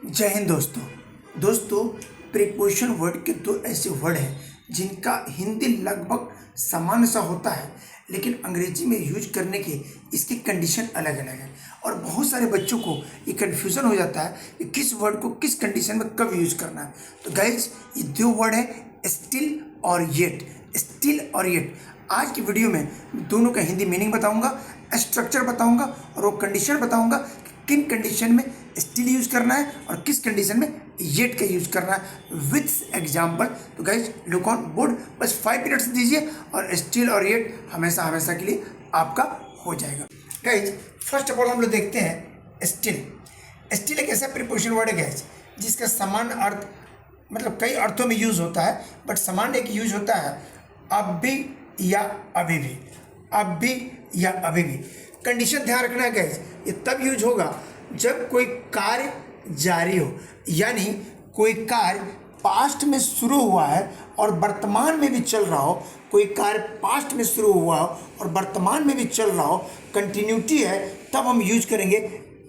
जय हिंद दोस्तों preposition word के दो ऐसे वर्ड हैं जिनका हिंदी लगभग समान सा होता है, लेकिन अंग्रेजी में यूज करने के इसकी कंडीशन अलग अलग है और बहुत सारे बच्चों को ये कन्फ्यूज़न हो जाता है कि किस वर्ड को किस कंडीशन में कब यूज करना है। तो गाइज ये दो वर्ड है स्टिल और येट। स्टिल और येट आज की वीडियो में दोनों का हिंदी मीनिंग बताऊंगा, स्ट्रक्चर बताऊंगा और वो कंडीशन बताऊंगा कि किन कंडीशन में स्टिल यूज करना है और किस कंडीशन में येट का यूज करना है विथ एग्जाम्पल। तो गाइज लुक ऑन बोर्ड, बस 5 मिनट्स दीजिए और स्टिल और येट हमेशा के लिए आपका हो जाएगा। गाइज फर्स्ट ऑफ ऑल हम लोग देखते हैं स्टिल। स्टिल एक ऐसा प्रीपोजिशन वर्ड है गाइज जिसका समान अर्थ मतलब कई अर्थों में यूज होता है, बट समान एक यूज होता है अब भी या अभी भी, अब भी या अभी भी। कंडीशन ध्यान रखना है गाइज, ये तब यूज होगा जब कोई कार्य जारी हो, यानी कोई कार्य पास्ट में शुरू हुआ है और वर्तमान में भी चल रहा हो। कोई कार्य पास्ट में शुरू हुआ हो और वर्तमान में भी चल रहा हो, कंटिन्यूटी है, तब हम यूज करेंगे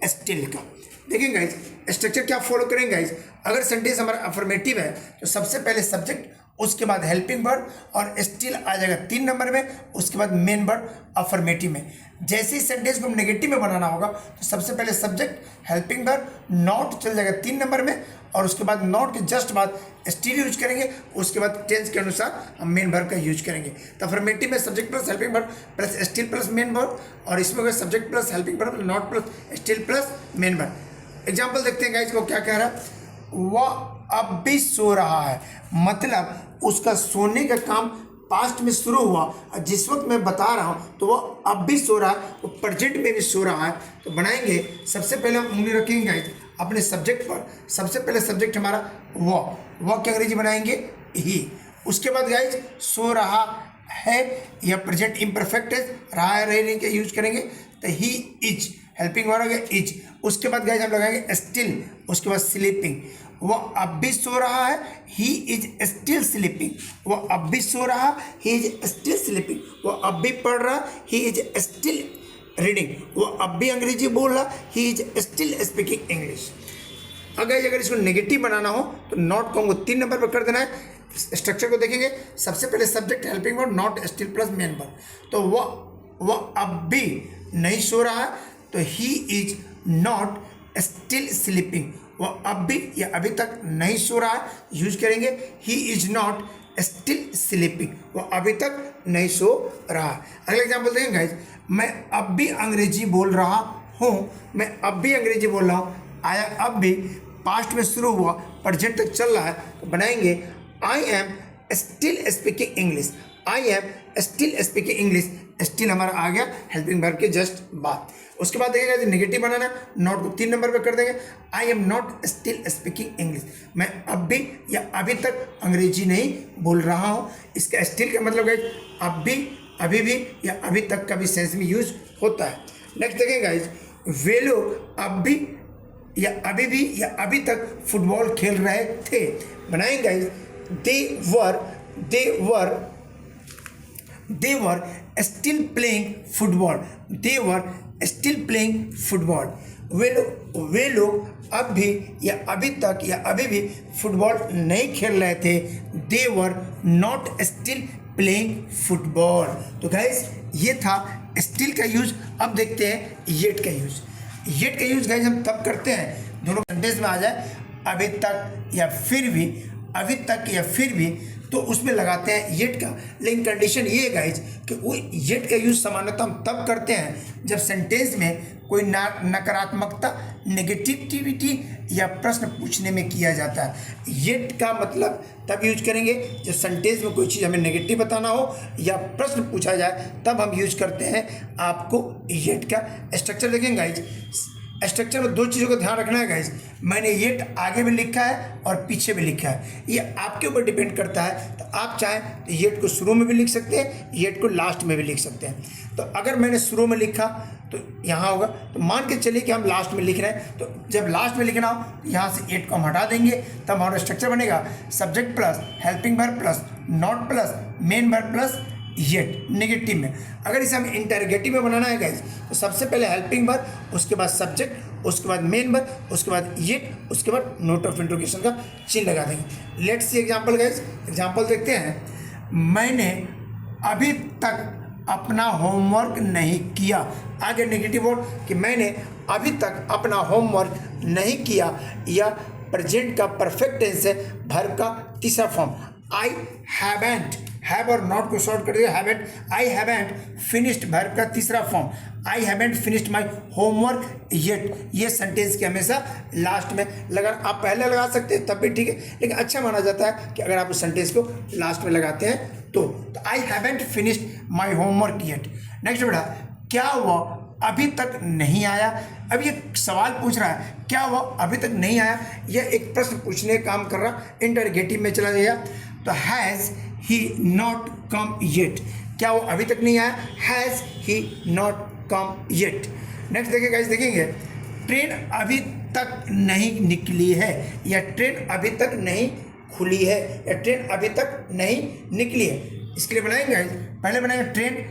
स्टिल का। देखिए गाइज स्ट्रक्चर क्या फॉलो करेंगे गाइज। अगर सेंटेंस हमारा अफर्मेटिव है तो सबसे पहले सब्जेक्ट, उसके बाद हेल्पिंग वर्ब और स्टिल आ जाएगा 3 नंबर में, उसके बाद मेन वर्ब अफर्मेटिव में। जैसे ही सेंटेंस को नेगेटिव में बनाना होगा तो सबसे पहले सब्जेक्ट, हेल्पिंग वर्ब, नॉट चल जाएगा 3 नंबर में और उसके बाद नॉट के जस्ट बाद स्टिल यूज करेंगे। उसके बाद टेंस के अनुसार हम मेन वर्ब का यूज करेंगे। तो अफर्मेटिव में subject plus helping verb plus still plus main verb, और इसमें होगा subject plus helping verb, not plus still plus main verb. Example देखते हैं गाइस को क्या कह रहा है। वह अब भी सो रहा है, मतलब उसका सोने का काम पास्ट में शुरू हुआ और जिस वक्त मैं बता रहा हूँ तो वह अब भी सो रहा है, वो प्रेजेंट में भी सो रहा है। तो बनाएंगे सबसे पहले हम उंगली रखेंगे गाइस अपने सब्जेक्ट पर। सबसे पहले सब्जेक्ट हमारा वह की अंग्रेजी बनाएंगे ही। उसके बाद गाइस सो रहा है या प्रेजेंट इम्परफेक्ट है, रहा है रहने के यूज करेंगे तो ही इज, हेल्पिंग वर्ब हो गया इज। उसके बाद गाइस हम लगाएंगे स्टिल, उसके बाद स्लीपिंग। वह अब भी सो रहा है, ही इज स्टिल स्लीपिंग। वह अब भी सो रहा, ही इज स्टिल स्लीपिंग। वह अब भी पढ़ रहा, ही इज स्टिल रीडिंग। वह अब भी अंग्रेजी बोल रहा, he is still speaking English. अगर इसको नेगेटिव बनाना हो तो नॉट को 3 नंबर पर कर देना है। स्ट्रक्चर को देखेंगे, सबसे पहले subject, helping verb, not, still plus main verb. तो वह अब भी नहीं सो रहा है तो he is not still sleeping. वह अब भी या अभी तक नहीं सो रहा है, यूज करेंगे he is not still sleeping. वह अभी तक नहीं सो रहा। अगला एग्जाम्पल देखेंगे गाइज, मैं अब भी अंग्रेजी बोल रहा हूँ, मैं अब भी अंग्रेजी बोल रहा हूँ। आया अब भी पास्ट में शुरू हुआ, प्रेजेंट तक चल रहा है, तो बनाएंगे I am still speaking English. I am still speaking English, still हमारा आ गया हेल्पिंग वर्ब के जस्ट बाद। उसके बाद देखिएगा नेगेटिव बनाना, नॉट को 3 नंबर पे कर देंगे। I am not still speaking English, मैं अब भी या अभी तक अंग्रेजी नहीं बोल रहा हूँ। इसका स्टिल का मतलब है अब भी, अभी भी या अभी तक का भी सेंस में यूज होता है। नेक्स्ट देखेंगे गाइज, वे लोग अब भी या अभी भी या अभी तक फुटबॉल खेल रहे थे। बनाएंगे guys they were still playing football. They were still playing football. वे लोग अब भी या अभी तक या अभी भी फुटबॉल नहीं खेल रहे थे। They were not still playing football. तो गाइस ये था स्टिल का यूज। अब देखते हैं येट का यूज। येट का यूज गाइस हम तब करते हैं दोनों सेंटेंस में आ जाए अभी तक या फिर भी, अभी तक या फिर भी, तो उसमें लगाते हैं येट का। लेकिन कंडीशन ये है गाइज कि वो येट का यूज सामान्यतः हम तब करते हैं जब सेंटेंस में कोई नकारात्मकता, नेगेटिविटी या प्रश्न पूछने में किया जाता है। येट का मतलब तब यूज करेंगे जब सेंटेंस में कोई चीज़ हमें नेगेटिव बताना हो या प्रश्न पूछा जाए, तब हम यूज करते हैं आपको येट का। स्ट्रक्चर देखेंगे गाइज, स्ट्रक्चर में 2 चीज़ों का ध्यान रखना है गाइज। मैंने येट आगे भी लिखा है और पीछे भी लिखा है, ये आपके ऊपर डिपेंड करता है। तो आप चाहें तो येट को शुरू में भी लिख सकते हैं, येट को लास्ट में भी लिख सकते हैं। तो अगर मैंने शुरू में लिखा तो यहाँ होगा, तो मान के चलिए कि हम लास्ट में लिख रहे हैं, तो जब लास्ट में लिखना हो तो यहाँ से येट को हम हटा देंगे, तब हमारा स्ट्रक्चर बनेगा subject plus helping verb plus not plus main verb plus yet negative में। अगर इसे हम इंटरोगेटिव में बनाना है गाइज तो सबसे पहले हेल्पिंग वर्ब, उसके बाद सब्जेक्ट, उसके बाद मेन वर्ब, उसके बाद येट, उसके बाद नोट ऑफ इंट्रोगेशन का चिन्ह लगा देंगे। Let's see example guys, example देखते हैं। मैंने अभी तक अपना होमवर्क नहीं किया। आगे नेगेटिव वर्ड कि मैंने अभी तक अपना होमवर्क नहीं किया, या प्रेजेंट का परफेक्ट टेंस है, वर्ब का तीसरा फॉर्म। आई हैवेंट, हैव और नॉट को शॉर्ट कर दिया, haven't, I haven't finished, verb का तीसरा form. I haven't finished my homework yet. ये सेंटेंस के हमेशा लास्ट में लगा, आप पहले लगा सकते हैं तब भी ठीक है, लेकिन अच्छा माना जाता है कि अगर आप उस सेंटेंस को लास्ट में लगाते हैं तो I haven't finished my homework yet. Next बेटा, क्या वह अभी तक नहीं आया। अब ये सवाल पूछ रहा है क्या वह अभी तक नहीं आया, यह एक प्रश्न पूछने का काम कर रहा, इंटरगेटिव में चला गया। तो has he not come yet, क्या वो अभी तक नहीं आया, has he not come yet. Next देखिए गाइस, देखेंगे ट्रेन अभी तक नहीं निकली है, या ट्रेन अभी तक नहीं खुली है, या ट्रेन अभी तक नहीं निकली है। इसके लिए बनाएंगे, पहले बनाएंगे ट्रेन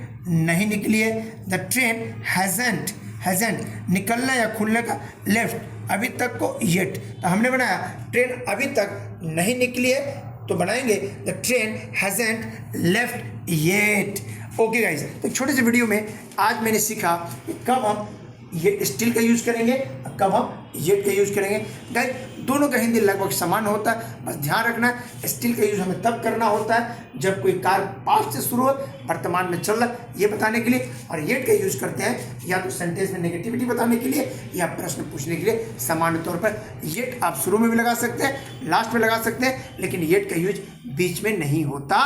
नहीं निकली है, द ट्रेन हैजेंट, हैजेंट निकलना या खुलने का, लेफ्ट अभी तक को येट। तो हमने बनाया ट्रेन अभी तक नहीं निकली है, तो बनाएंगे the train हैजेंट left yet. Okay guys, तो छोटे से वीडियो में आज मैंने सीखा कि कब हम ये स्टिल का यूज़ करेंगे और कब हम येट का यूज़ करेंगे। गाइस दोनों का हिंदी लगभग समान होता है, बस ध्यान रखना है स्टिल का यूज़ हमें तब करना होता है जब कोई कार्य पास्ट से शुरू हो, वर्तमान में चल रहा है ये बताने के लिए, और येट का यूज़ करते हैं या तो सेंटेंस में नेगेटिविटी बताने के लिए या प्रश्न पूछने के लिए। सामान्य तौर पर येट आप शुरू में भी लगा सकते हैं, लास्ट में लगा सकते हैं, लेकिन येट का यूज बीच में नहीं होता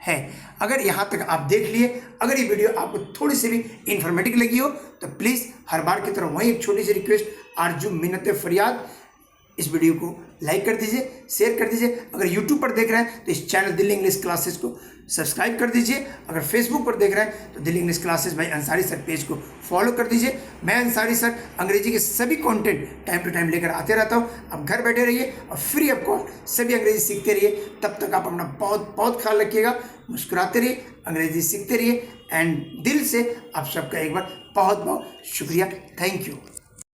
है। अगर यहाँ तक आप देख लिए, अगर ये वीडियो आपको थोड़ी सी भी इंफॉर्मेटिव लगी हो तो प्लीज़ हर बार की तरह वही एक छोटी सी रिक्वेस्ट, आरजू मिन्नत फरियाद, इस वीडियो को लाइक कर दीजिए, शेयर कर दीजिए। अगर यूट्यूब पर देख रहे हैं तो इस चैनल दिल्ली इंग्लिश क्लासेस को सब्सक्राइब कर दीजिए। अगर फेसबुक पर देख रहे हैं तो Delhi English classes bye Ansari sir page को फॉलो कर दीजिए। मैं अंसारी सर अंग्रेजी के सभी कंटेंट टाइम टू टाइम लेकर आते रहता हूँ। आप घर बैठे रहिए और फ्री ऑफ कॉस्ट सभी अंग्रेजी सीखते रहिए। तब तक आप अपना बहुत बहुत ख्याल रखिएगा, मुस्कुराते रहिए, अंग्रेजी सीखते रहिए। एंड दिल से आप सबका एक बार बहुत बहुत शुक्रिया। Thank you.